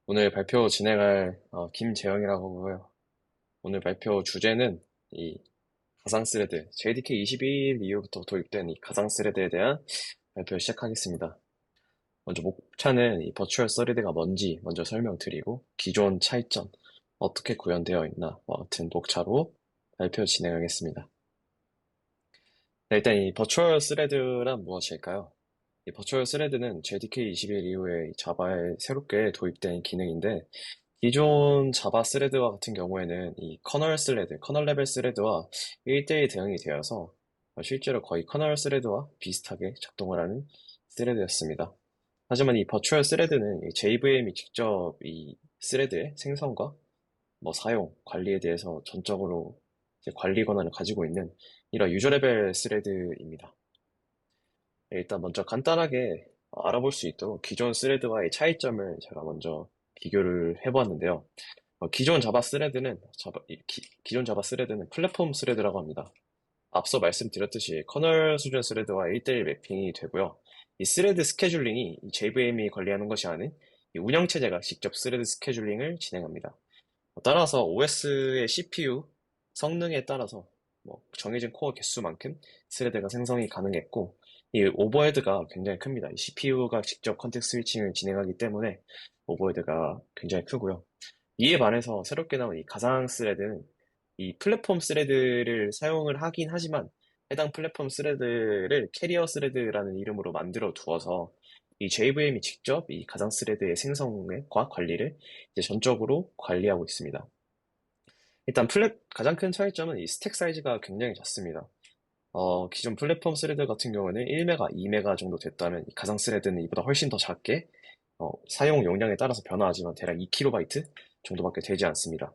오늘 발표 진행할 김재영이라고 하고요. 오늘 발표 주제는 이 가상 스레드, JDK 21 이후부터 도입된 이 가상 스레드에 대한 발표를 시작하겠습니다. 먼저 목차는 이 버추얼 스레드가 뭔지 먼저 설명드리고 기존 차이점, 어떻게 구현되어 있나 같은 목차로 발표 진행하겠습니다. 네, 일단 이 버추얼 스레드란 무엇일까요? 이 버추얼 스레드는 JDK 21 이후에 이 자바에 새롭게 도입된 기능인데 기존 자바 스레드와 같은 경우에는 이 커널 스레드, 커널 레벨 스레드와 1대1 대응이 되어서 실제로 거의 커널 스레드와 비슷하게 작동을 하는 스레드였습니다. 하지만 이 버추얼 스레드는 이 JVM이 직접 이 스레드의 생성과 사용, 관리에 대해서 전적으로 이제 관리 권한을 가지고 있는 이런 유저 레벨 스레드입니다. 일단 먼저 간단하게 알아볼 수 있도록 기존 스레드와의 차이점을 제가 먼저 비교를 해보았는데요. 기존 자바 스레드는 기존 자바 스레드는 플랫폼 스레드라고 합니다. 앞서 말씀드렸듯이 커널 수준 스레드와 1대1 매핑이 되고요. 이 스레드 스케줄링이 이 JVM이 관리하는 것이 아닌 이 운영체제가 직접 스레드 스케줄링을 진행합니다. 따라서 OS의 CPU 성능에 따라서 정해진 코어 개수만큼 스레드가 생성이 가능했고, 이 오버헤드가 굉장히 큽니다. 이 CPU가 직접 컨텍스트 스위칭을 진행하기 때문에 오버헤드가 굉장히 크고요. 이에 반해서 새롭게 나온 이 가상 스레드는 이 플랫폼 스레드를 사용을 하긴 하지만 해당 플랫폼 스레드를 캐리어 스레드라는 이름으로 만들어 두어서 이 JVM이 직접 이 가상 스레드의 생성과 관리를 이제 전적으로 관리하고 있습니다. 일단 가장 큰 차이점은 이 스택 사이즈가 굉장히 작습니다. 기존 플랫폼 스레드 같은 경우는 1메가, 2메가 정도 됐다면 이 가상 스레드는 이보다 훨씬 더 작게 사용 용량에 따라서 변화하지만 대략 2KB 정도밖에 되지 않습니다.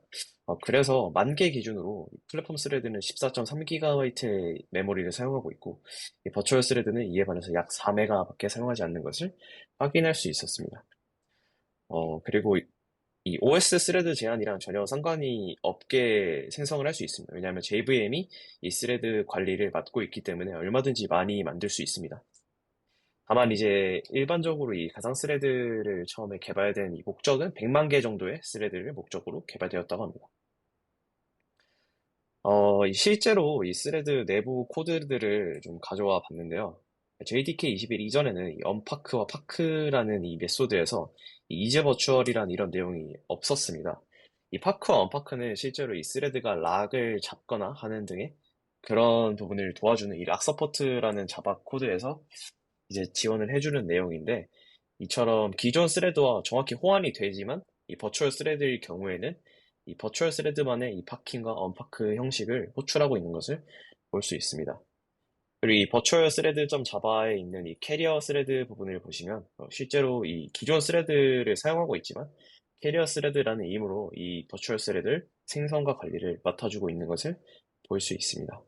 그래서 만개 기준으로 이 플랫폼 스레드는 14.3GB의 메모리를 사용하고 있고 이 버추얼 스레드는 이에 반해서 약 4메가밖에 사용하지 않는 것을 확인할 수 있었습니다. 그리고 이 OS 스레드 제한이랑 전혀 상관이 없게 생성을 할 수 있습니다. 왜냐하면 JVM이 이 스레드 관리를 맡고 있기 때문에 얼마든지 많이 만들 수 있습니다. 다만 이제 일반적으로 이 가상 스레드를 처음에 개발된 이 목적은 100만 개 정도의 스레드를 목적으로 개발되었다고 합니다. 실제로 이 스레드 내부 코드들을 좀 가져와 봤는데요. JDK21 이전에는 이 언파크와 파크라는 이 메소드에서 이 이제 버추얼이라는 이런 내용이 없었습니다. 이 파크와 언파크는 실제로 이 스레드가 락을 잡거나 하는 등의 그런 부분을 도와주는 이 락 서포트라는 자바 코드에서 이제 지원을 해주는 내용인데, 이처럼 기존 스레드와 정확히 호환이 되지만 이 버추얼 스레드일 경우에는 이 버추얼 스레드만의 이 파킹과 언파크 형식을 호출하고 있는 것을 볼 수 있습니다. 그리고 이 버추얼 스레드 점 자바에 있는 이 캐리어 스레드 부분을 보시면 실제로 이 기존 스레드를 사용하고 있지만 캐리어 스레드라는 이름으로 이 버추얼 스레드를 생성과 관리를 맡아주고 있는 것을 볼 수 있습니다.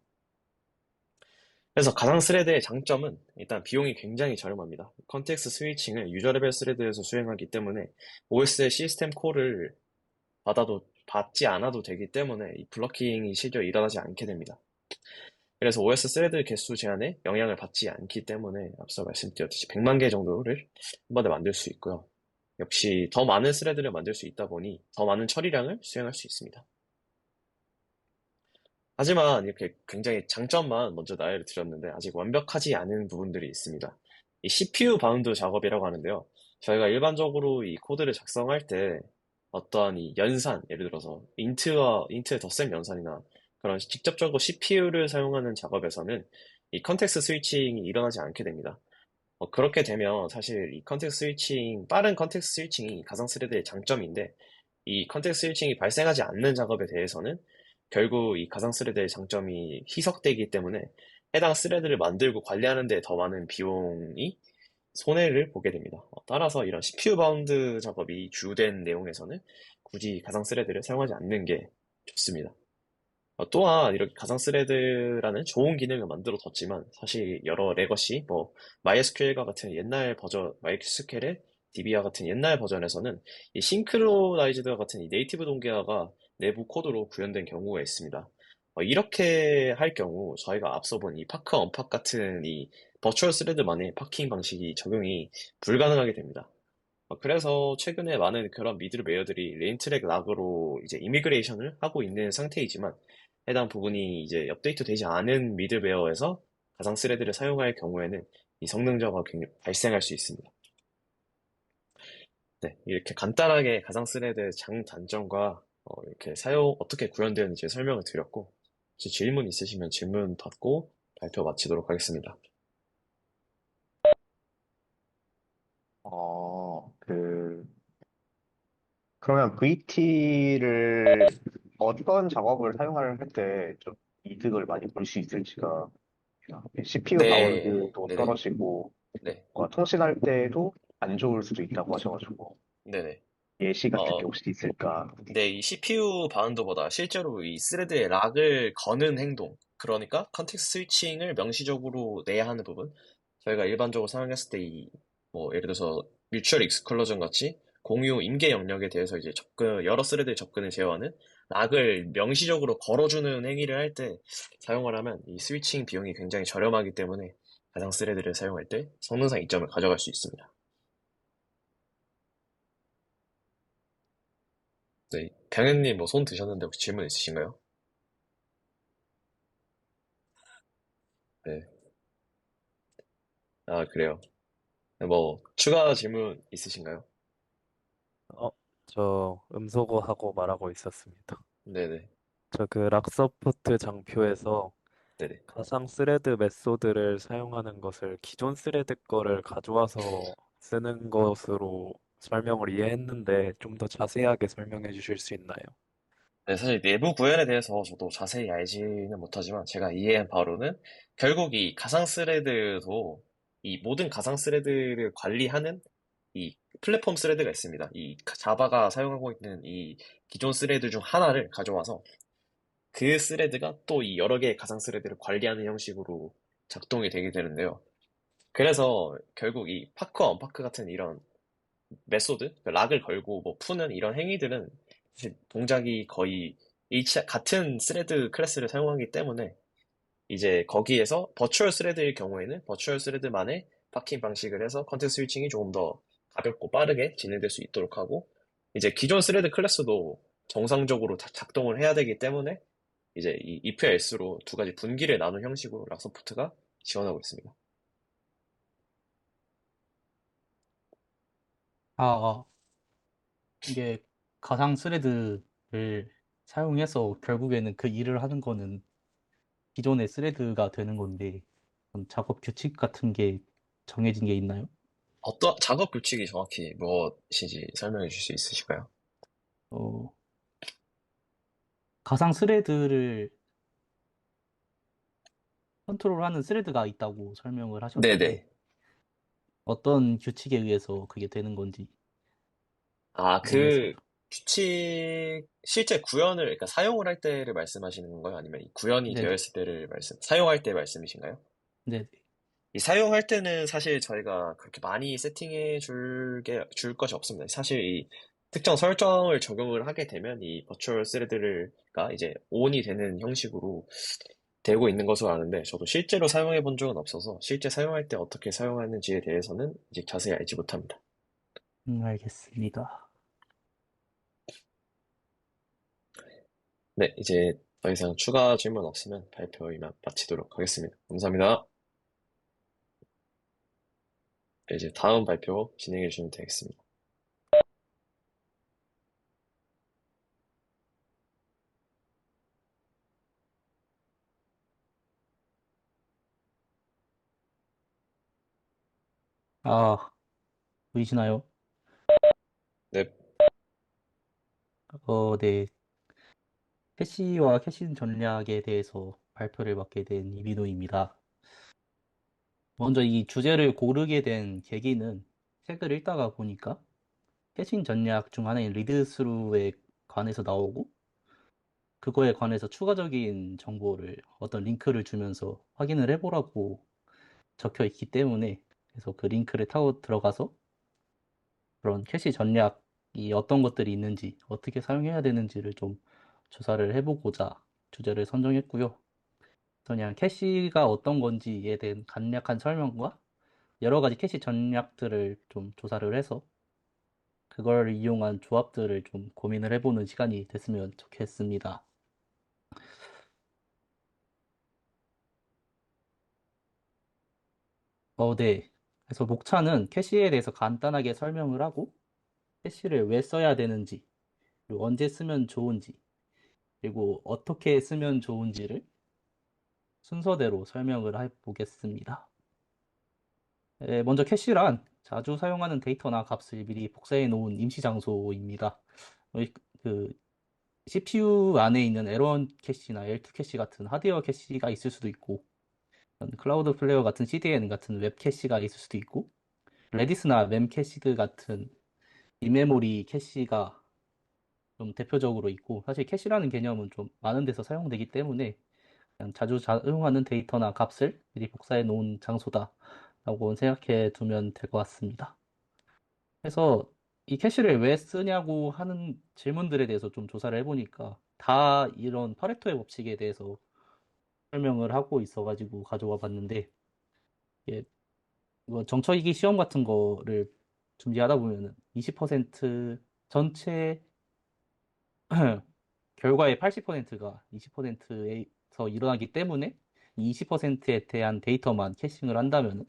그래서 가상 스레드의 장점은 일단 비용이 굉장히 저렴합니다. 컨텍스트 스위칭을 유저 레벨 스레드에서 수행하기 때문에 OS의 시스템 콜을 받지 않아도 되기 때문에 이 블러킹이 실제로 일어나지 않게 됩니다. 그래서 OS 스레드 개수 제한에 영향을 받지 않기 때문에 앞서 말씀드렸듯이 100만 개 정도를 한 번에 만들 수 있고요. 역시 더 많은 스레드를 만들 수 있다 보니 더 많은 처리량을 수행할 수 있습니다. 하지만 이렇게 굉장히 장점만 먼저 나열을 드렸는데 아직 완벽하지 않은 부분들이 있습니다. 이 CPU 바운드 작업이라고 하는데요. 저희가 일반적으로 이 코드를 작성할 때 어떠한 이 연산, 예를 들어서 인트의 덧셈 연산이나 그런 직접적으로 CPU를 사용하는 작업에서는 이 컨텍스트 스위칭이 일어나지 않게 됩니다. 그렇게 되면 사실 이 빠른 컨텍스트 스위칭이 가상 스레드의 장점인데 이 컨텍스트 스위칭이 발생하지 않는 작업에 대해서는 결국 이 가상 스레드의 장점이 희석되기 때문에 해당 스레드를 만들고 관리하는 데 더 많은 비용이 손해를 보게 됩니다. 따라서 이런 CPU 바운드 작업이 주된 내용에서는 굳이 가상 스레드를 사용하지 않는 게 좋습니다. 또한 이렇게 가상 스레드라는 좋은 기능을 만들어 뒀지만 사실 여러 레거시, MySQL과 같은 옛날 버전, MySQL의 DB와 같은 옛날 버전에서는 이 싱크로나이즈드와 같은 이 네이티브 동기화가 내부 코드로 구현된 경우가 있습니다. 이렇게 할 경우 저희가 앞서 본 이 파크 언팍 같은 이 버추얼 스레드만의 파킹 방식이 적용이 불가능하게 됩니다. 그래서 최근에 많은 그런 미들웨어들이 레인트랙 락으로 이제 이미그레이션을 하고 있는 상태이지만 해당 부분이 이제 업데이트 되지 않은 미들웨어에서 가상 스레드를 사용할 경우에는 이 성능 저하가 발생할 수 있습니다. 네, 이렇게 간단하게 가상 스레드의 장단점과 이렇게 사용 어떻게 구현되는지 설명을 드렸고 혹시 질문 있으시면 질문 받고 발표 마치도록 하겠습니다. 그러면 VT를 어떤 작업을 사용할 때 좀 이득을 많이 볼 수 있을지가 CPU 네, 바운드도 네네, 떨어지고 네, 통신할 때도 안 좋을 수도 있다고 하셔가지고 네네. 예시 같은 게 어, 혹시 있을까? 근데 이 CPU 바운드보다 실제로 이 스레드의 락을 거는 행동, 그러니까 컨텍스트 스위칭을 명시적으로 내야 하는 부분, 저희가 일반적으로 사용했을 때 뭐, 예를 들어서 뮤추얼 익스클루전 같이 공유 임계 영역에 대해서 이제 여러 스레드의 접근을 제어하는 락을 명시적으로 걸어주는 행위를 할 때 사용을 하면 이 스위칭 비용이 굉장히 저렴하기 때문에 가상 스레드를 사용할 때 성능상 이점을 가져갈 수 있습니다. 네, 병현님 뭐 손 드셨는데 혹시 질문 있으신가요? 네. 아, 그래요. 뭐, 추가 질문 있으신가요? 어, 저 음소거하고 말하고 있었습니다. 네네. 저 그 락서포트 장표에서 네네. 가상 스레드 메소드를 사용하는 것을 기존 스레드 거를 가져와서 쓰는 것으로 설명을 이해했는데 좀 더 자세하게 설명해 주실 수 있나요? 네, 사실 내부 구현에 대해서 저도 자세히 알지는 못하지만 제가 이해한 바로는 결국 이 가상 스레드도 이 모든 가상 스레드를 관리하는 이 플랫폼 스레드가 있습니다. 이 자바가 사용하고 있는 이 기존 스레드 중 하나를 가져와서 그 스레드가 또 이 여러 개의 가상 스레드를 관리하는 형식으로 작동이 되게 되는데요. 그래서 결국 이 파크 언파크 같은 이런 메소드, 그 락을 걸고 뭐 푸는 이런 행위들은 사실 동작이 거의 같은 스레드 클래스를 사용하기 때문에 이제 거기에서 버추얼 스레드일 경우에는 버추얼 스레드만의 파킹 방식을 해서 컨텍스트 스위칭이 조금 더 가볍고 빠르게 진행될 수 있도록 하고 이제 기존 스레드 클래스도 정상적으로 작동을 해야 되기 때문에 이제 이 if와 else로 두 가지 분기를 나눈 형식으로 락서포트가 지원하고 있습니다. 아, 이게 가상 스레드를 사용해서 결국에는 그 일을 하는 거는 기존의 스레드가 되는 건데, 그럼 작업 규칙 같은 게 정해진 게 있나요? 어떤 작업 규칙이 정확히 무엇인지 설명해 줄 수 있으실까요? 어, 가상 스레드를 컨트롤하는 스레드가 있다고 설명을 하셨는데, 네네. 어떤 규칙에 의해서 그게 되는 건지 아, 그 모르겠습니다. 실제 구현을, 그러니까 사용을 할 때를 말씀하시는 건가요? 아니면 이 구현이 되어 네네. 있을 때를 사용할 때 말씀이신가요? 네네. 이 사용할 때는 사실 저희가 그렇게 많이 줄 것이 없습니다. 사실 이 특정 설정을 적용을 하게 되면 이 버추얼 스레드가 이제 온이 되는 형식으로 되고 있는 것으로 아는데 저도 실제로 사용해 본 적은 없어서 실제 사용할 때 어떻게 사용하는지에 대해서는 이제 자세히 알지 못합니다. 알겠습니다. 네, 이제 더 이상 추가 질문 없으면 발표 이만 마치도록 하겠습니다. 감사합니다. 네, 이제 다음 발표 진행해 주시면 되겠습니다. 아, 보이시나요? 네, 네. 캐시와 캐시 전략에 대해서 발표를 맡게 된 이민호입니다. 먼저 이 주제를 고르게 된 계기는 책을 읽다가 보니까 캐싱 전략 중 하나인 리드스루에 관해서 나오고 그거에 관해서 추가적인 정보를 어떤 링크를 주면서 확인을 해보라고 적혀 있기 때문에 그래서 그 링크를 타고 들어가서 그런 캐시 전략이 어떤 것들이 있는지 어떻게 사용해야 되는지를 좀 조사를 해보고자 주제를 선정했고요. 그냥 캐시가 어떤 건지에 대한 간략한 설명과 여러 가지 캐시 전략들을 좀 조사를 해서 그걸 이용한 조합들을 좀 고민을 해보는 시간이 됐으면 좋겠습니다. 네. 그래서 목차는 캐시에 대해서 간단하게 설명을 하고, 캐시를 왜 써야 되는지, 그리고 언제 쓰면 좋은지, 그리고 어떻게 쓰면 좋은지를 순서대로 설명을 해보겠습니다. 먼저 캐시란 자주 사용하는 데이터나 값을 미리 복사해 놓은 임시 장소입니다. 그 CPU 안에 있는 L1 캐시나 L2 캐시 같은 하드웨어 캐시가 있을 수도 있고, 클라우드 플레이어 같은 CDN 같은 웹 캐시가 있을 수도 있고, 레디스나 멤 캐시드 같은 인메모리 캐시가 좀 대표적으로 있고, 사실 캐시라는 개념은 좀 많은 데서 사용되기 때문에 그냥 자주 사용하는 데이터나 값을 미리 복사해 놓은 장소다라고 생각해 두면 될 것 같습니다. 그래서 이 캐시를 왜 쓰냐고 하는 질문들에 대해서 좀 조사를 해보니까 다 이런 파레토의 법칙에 대해서 설명을 하고 있어가지고 가져와 봤는데, 이게 이거 정처이기 시험 같은 거를 준비하다 보면은 20% 전체 결과의 80%가 20%에서 일어나기 때문에 이 20%에 대한 데이터만 캐싱을 한다면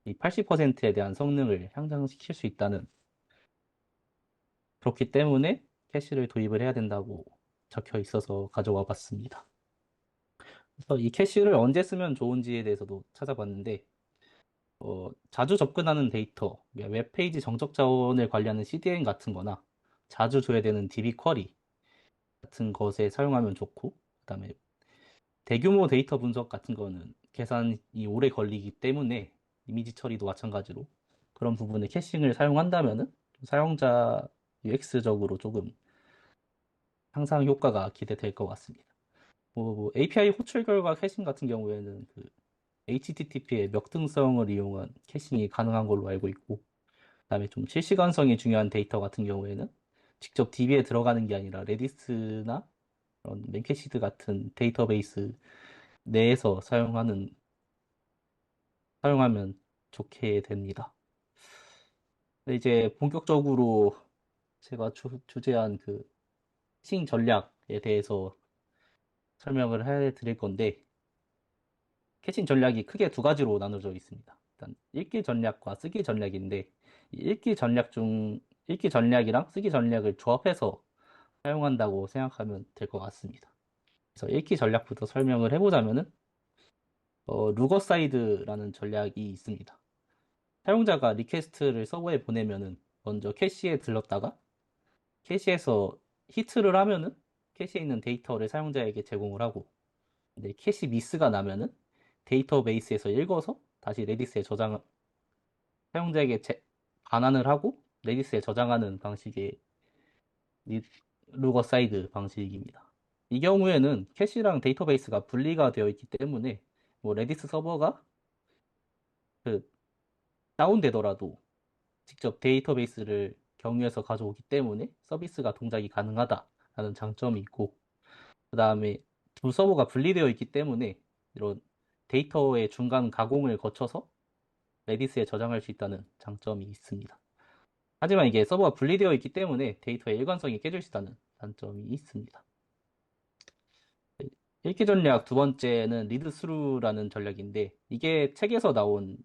이 80%에 대한 성능을 향상시킬 수 있다는, 그렇기 때문에 캐시를 도입을 해야 된다고 적혀 있어서 가져와 봤습니다. 그래서 이 캐시를 언제 쓰면 좋은지에 대해서도 찾아봤는데, 자주 접근하는 데이터, 웹페이지 정적 자원을 관리하는 CDN 같은 거나 자주 줘야 되는 DB 쿼리 같은 것에 사용하면 좋고, 그다음에 대규모 데이터 분석 같은 거는 계산이 오래 걸리기 때문에 이미지 처리도 마찬가지로 그런 부분에 캐싱을 사용한다면은 사용자 UX적으로 조금 향상 효과가 기대될 것 같습니다. API 호출 결과 캐싱 같은 경우에는 그 HTTP의 역등성을 이용한 캐싱이 가능한 걸로 알고 있고, 그다음에 좀 실시간성이 중요한 데이터 같은 경우에는 직접 DB에 들어가는 게 아니라 레디스나 그런 맨캐시드 같은 데이터베이스 내에서 사용하면 좋게 됩니다. 근데 이제 본격적으로 제가 주제한 그 캐싱 전략에 대해서 설명을 해 드릴 건데, 캐싱 전략이 크게 두 가지로 나눠져 있습니다. 일단 읽기 전략과 쓰기 전략인데, 이 읽기 전략이랑 쓰기 전략을 조합해서 사용한다고 생각하면 될 것 같습니다. 그래서 읽기 전략부터 설명을 해보자면은, 루거사이드라는 전략이 있습니다. 사용자가 리퀘스트를 서버에 보내면은 먼저 캐시에 들렀다가 캐시에서 히트를 하면은 캐시에 있는 데이터를 사용자에게 제공을 하고, 근데 캐시 미스가 나면은 데이터베이스에서 읽어서 다시 레디스에 사용자에게 반환을 하고 레디스에 저장하는 방식의 루거 사이드 방식입니다. 이 경우에는 캐시랑 데이터베이스가 분리가 되어 있기 때문에 레디스 서버가 그 다운되더라도 직접 데이터베이스를 경유해서 가져오기 때문에 서비스가 동작이 가능하다라는 장점이 있고, 그 다음에 두 서버가 분리되어 있기 때문에 이런 데이터의 중간 가공을 거쳐서 레디스에 저장할 수 있다는 장점이 있습니다. 하지만 이게 서버가 분리되어 있기 때문에 데이터의 일관성이 깨질 수 있다는 단점이 있습니다. 읽기 전략 두 번째는 리드스루라는 전략인데, 이게 책에서 나온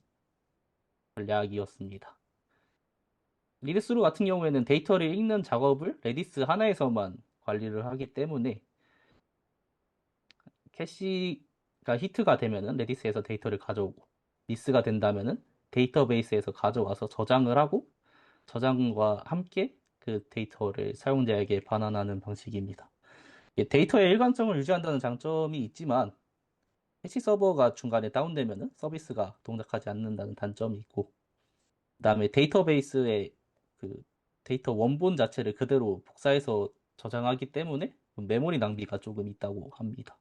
전략이었습니다. 리드스루 같은 경우에는 데이터를 읽는 작업을 레디스 하나에서만 관리를 하기 때문에 캐시가 히트가 되면은 레디스에서 데이터를 가져오고, 미스가 된다면은 데이터베이스에서 가져와서 저장을 하고, 저장과 함께 그 데이터를 사용자에게 반환하는 방식입니다. 데이터의 일관성을 유지한다는 장점이 있지만 캐시 서버가 중간에 다운되면은 서비스가 동작하지 않는다는 단점이 있고, 그다음에 데이터베이스의 그 데이터 원본 자체를 그대로 복사해서 저장하기 때문에 메모리 낭비가 조금 있다고 합니다.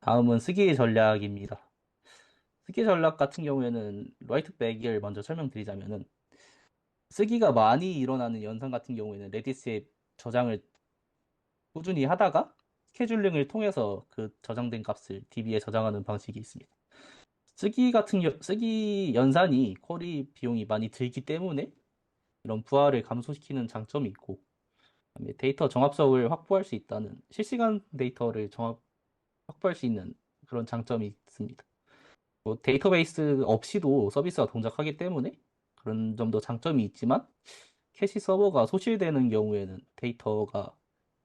다음은 쓰기 전략입니다. 쓰기 전략 같은 경우에는 라이트백을 먼저 설명드리자면은, 쓰기가 많이 일어나는 연산 같은 경우에는 레디스에 저장을 꾸준히 하다가 스케줄링을 통해서 그 저장된 값을 DB에 저장하는 방식이 있습니다. 쓰기 연산이 쿼리 비용이 많이 들기 때문에 이런 부하를 감소시키는 장점이 있고, 그다음에 데이터 정합성을 확보할 수 있다는 실시간 데이터를 확보할 수 있는 그런 장점이 있습니다. 뭐 데이터베이스 없이도 서비스가 동작하기 때문에 그런 점도 장점이 있지만 캐시 서버가 소실되는 경우에는 데이터가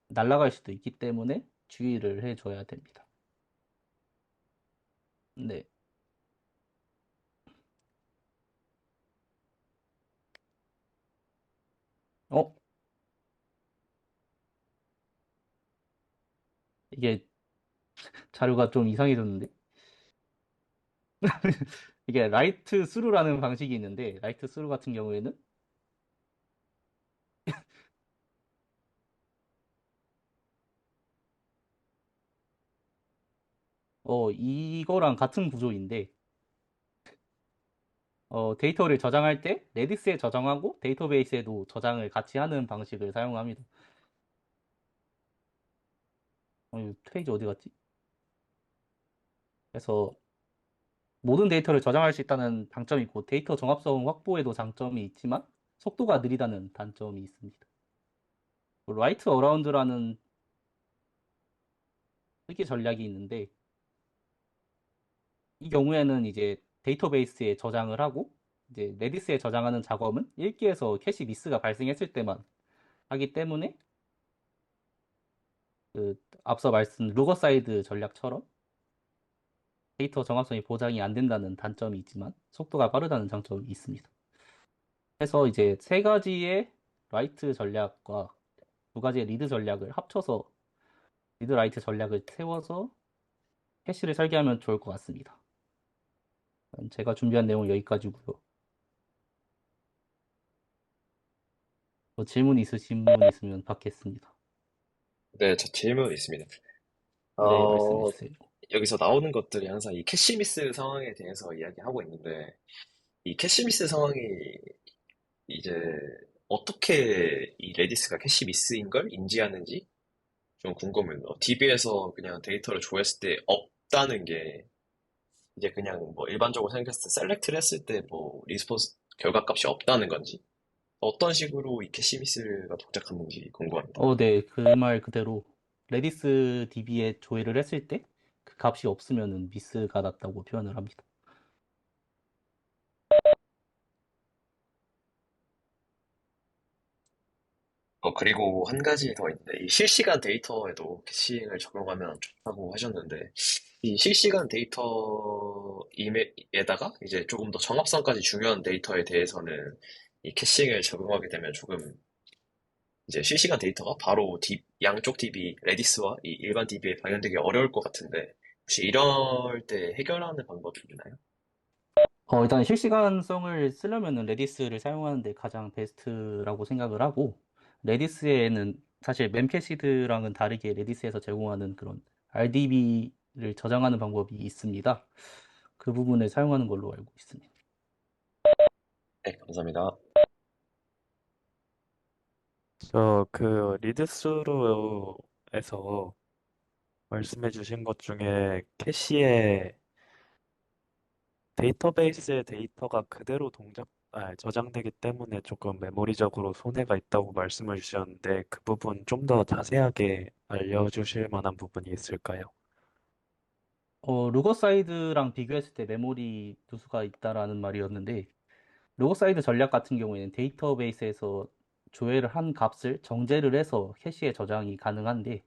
날아갈 수도 있기 때문에 주의를 해줘야 됩니다. 네. 어? 이게 자료가 좀 이상해졌는데? 이게 라이트 스루라는 방식이 있는데 라이트 스루 같은 경우에는 이거랑 같은 구조인데 데이터를 저장할 때 레디스에 저장하고 데이터베이스에도 저장을 같이 하는 방식을 사용합니다. 이 페이지 어디 갔지? 그래서 모든 데이터를 저장할 수 있다는 장점이 있고 데이터 정합성 확보에도 장점이 있지만 속도가 느리다는 단점이 있습니다. 라이트 어라운드라는 특기 전략이 있는데 이 경우에는 이제 데이터베이스에 저장을 하고 이제 레디스에 저장하는 작업은 읽기에서 캐시 미스가 발생했을 때만 하기 때문에 그 앞서 말씀 루거사이드 전략처럼 데이터 정확성이 보장이 안 된다는 단점이 있지만 속도가 빠르다는 장점이 있습니다. 그래서 이제 세 가지의 라이트 전략과 두 가지의 리드 전략을 합쳐서 리드 라이트 전략을 세워서 캐시를 설계하면 좋을 것 같습니다. 제가 준비한 내용은 여기까지고요. 뭐 질문 있으신 분 있으면 받겠습니다. 네, 저 질문 있습니다. 네, 말씀해 어, 주세요. 여기서 나오는 것들이 항상 이 캐시 미스 상황에 대해서 이야기하고 있는데, 이 캐시 미스 상황이 이제 어떻게 이 레디스가 캐시 미스인 걸 인지하는지 좀 궁금해요. DB에서 그냥 데이터를 조회했을 때 없다는 게 이제 그냥 뭐 일반적으로 생각했을 때 셀렉트를 했을 때 뭐 리스폰스 결과값이 없다는 건지 어떤 식으로 이 캐시 미스가 동작하는지 궁금합니다. 네, 그 말 그대로 레디스 DB에 조회를 했을 때 그 값이 없으면은 미스가 났다고 표현을 합니다. 그리고 한 가지 더 있는데, 이 실시간 데이터에도 캐싱을 적용하면 좋다고 하셨는데, 이 실시간 데이터임에다가 이제 조금 더 정합성까지 중요한 데이터에 대해서는 이 캐싱을 적용하게 되면 조금 이제 실시간 데이터가 바로 양쪽 DB, 레디스와 이 일반 DB에 방영되기 어려울 것 같은데, 혹시 이럴 때 해결하는 방법이 있나요? 일단 실시간성을 쓰려면은 레디스를 사용하는데 가장 베스트라고 생각을 하고, 레디스에는 사실 멤캐시드랑은 다르게 레디스에서 제공하는 그런 RDB를 저장하는 방법이 있습니다. 그 부분을 사용하는 걸로 알고 있습니다. 네, 감사합니다. 저 그 리드스루에서 말씀해주신 것 중에 캐시에 데이터베이스의 데이터가 그대로 저장되기 때문에 조금 메모리적으로 손해가 있다고 말씀을 주셨는데 그 부분 좀 더 자세하게 알려주실 만한 부분이 있을까요? 루거사이드랑 비교했을 때 메모리 누수가 있다라는 말이었는데, 루거사이드 전략 같은 경우에는 데이터베이스에서 조회를 한 값을 정제를 해서 캐시에 저장이 가능한데,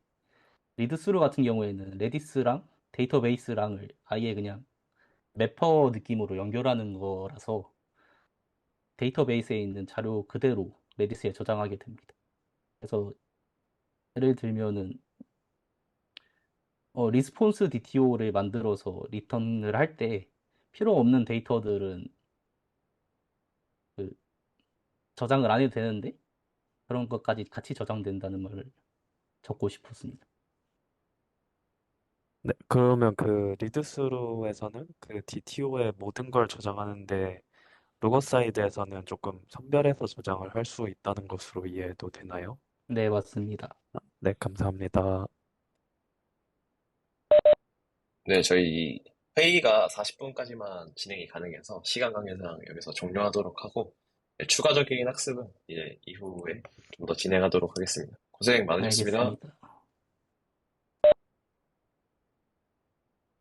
리드스루 같은 경우에는 레디스랑 데이터베이스랑을 아예 그냥 매퍼 느낌으로 연결하는 거라서 데이터베이스에 있는 자료 그대로 레디스에 저장하게 됩니다. 그래서 예를 들면은 리스폰스 DTO를 만들어서 리턴을 할 때 필요 없는 데이터들은 그 저장을 안 해도 되는데 그런 것까지 같이 저장된다는 말을 적고 싶었습니다. 네, 그러면 그 리드스루에서는 그 DTO의 모든 걸 저장하는데 로거 사이드에서는 조금 선별해서 저장을 할 수 있다는 것으로 이해해도 되나요? 네, 맞습니다. 네, 감사합니다. 네, 저희 회의가 40분까지만 진행이 가능해서 시간 관계상 여기서 종료하도록 하고, 추가적인 학습은 이제 이후에 좀 더 진행하도록 하겠습니다. 고생 많으셨습니다. 알겠습니다.